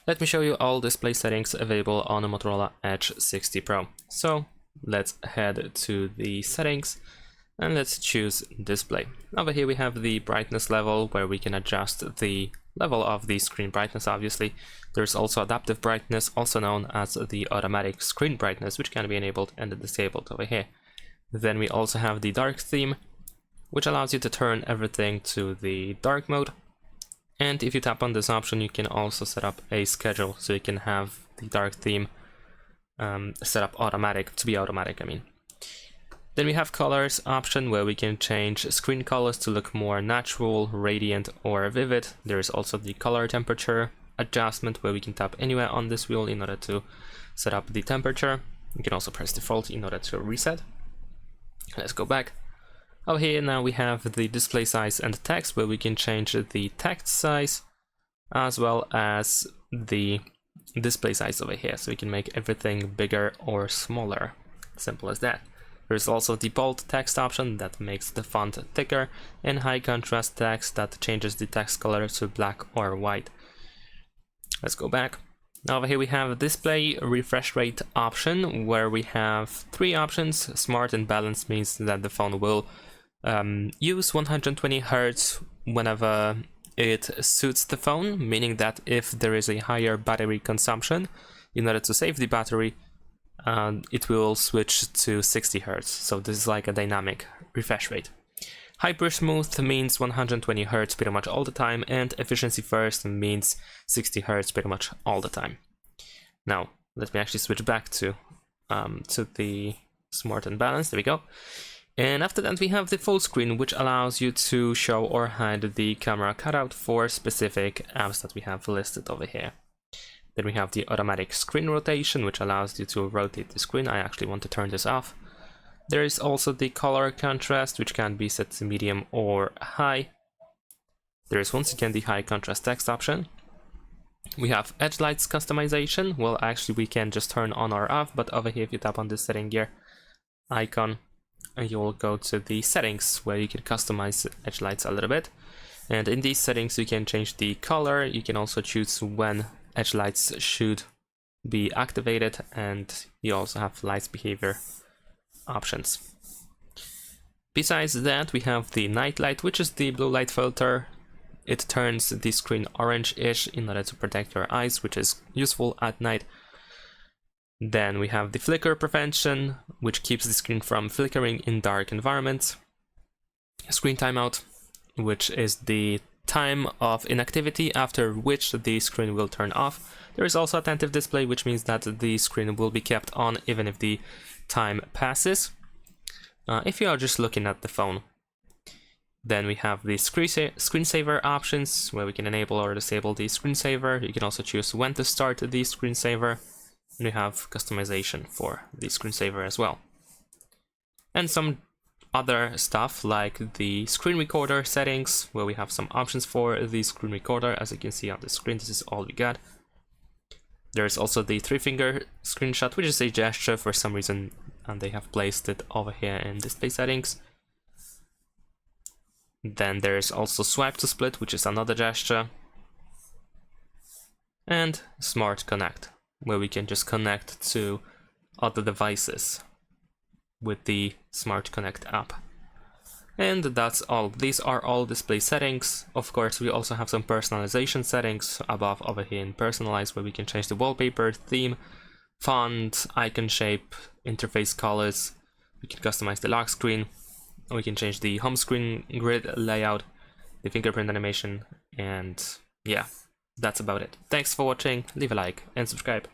Let me show you all display settings available on the Motorola Edge 60 Pro. So let's head to the settings and let's choose display. Over here we have the brightness level where we can adjust the level of the screen brightness. Obviously there's also adaptive brightness, also known as the automatic screen brightness, which can be enabled and disabled over here. Then we also have the dark theme, which allows you to turn everything to the dark mode. And if you tap on this option, you can also set up a schedule, so you can have the dark theme set up to be automatic, I mean. Then we have colors option, where we can change screen colors to look more natural, radiant, or vivid. There is also the color temperature adjustment, where we can tap anywhere on this wheel in order to set up the temperature. You can also press default in order to reset. Let's go back. Over here now we have the display size and text, where we can change the text size as well as the display size over here, so we can make everything bigger or smaller. Simple as that. There's also the bold text option that makes the font thicker, and high contrast text that changes the text color to black or white. Let's go back. Now over here we have display refresh rate option, where we have three options. Smart and balanced means that the phone will use 120 Hz whenever it suits the phone, meaning that if there is a higher battery consumption, in order to save the battery, it will switch to 60 Hz. So this is like a dynamic refresh rate. Hyper smooth means 120 Hz pretty much all the time, and efficiency first means 60 Hz pretty much all the time. Now let me actually switch back to the smart and balanced. There we go. And after that we have the full screen, which allows you to show or hide the camera cutout for specific apps that we have listed over here. Then we have the automatic screen rotation, which allows you to rotate the screen. I actually want to turn this off. There is also the color contrast, which can be set to medium or high. There is once again the high contrast text option. We have edge lights customization. Well, actually we can just turn on or off, but over here if you tap on this setting gear icon, you will go to the settings, where you can customize edge lights a little bit. And in these settings you can change the color. You can also choose when edge lights should be activated, and you also have lights behavior options. Besides that, we have the night light, which is the blue light filter. It turns the screen orange-ish in order to protect your eyes, which is useful at night. Then we have the flicker prevention, which keeps the screen from flickering in dark environments. Screen timeout, which is the time of inactivity after which the screen will turn off. There is also attentive display, which means that the screen will be kept on even if the time passes. If you are just looking at the phone. Then we have the screensaver options, where we can enable or disable the screensaver. You can also choose when to start the screensaver. And we have customization for the screensaver as well. And some other stuff like the screen recorder settings, where we have some options for the screen recorder. As you can see on the screen, this is all we got. There's also the 3-finger screenshot, which is a gesture for some reason, and they have placed it over here in display settings. Then there's also swipe to split, which is another gesture. And smart connect, where we can just connect to other devices with the Smart Connect app. And that's all. These are all display settings. Of course, we also have some personalization settings above over here in personalize, where we can change the wallpaper, theme, font, icon shape, interface colors. We can customize the lock screen. We can change the home screen grid layout, the fingerprint animation, and yeah, that's about it. Thanks for watching. Leave a like and subscribe.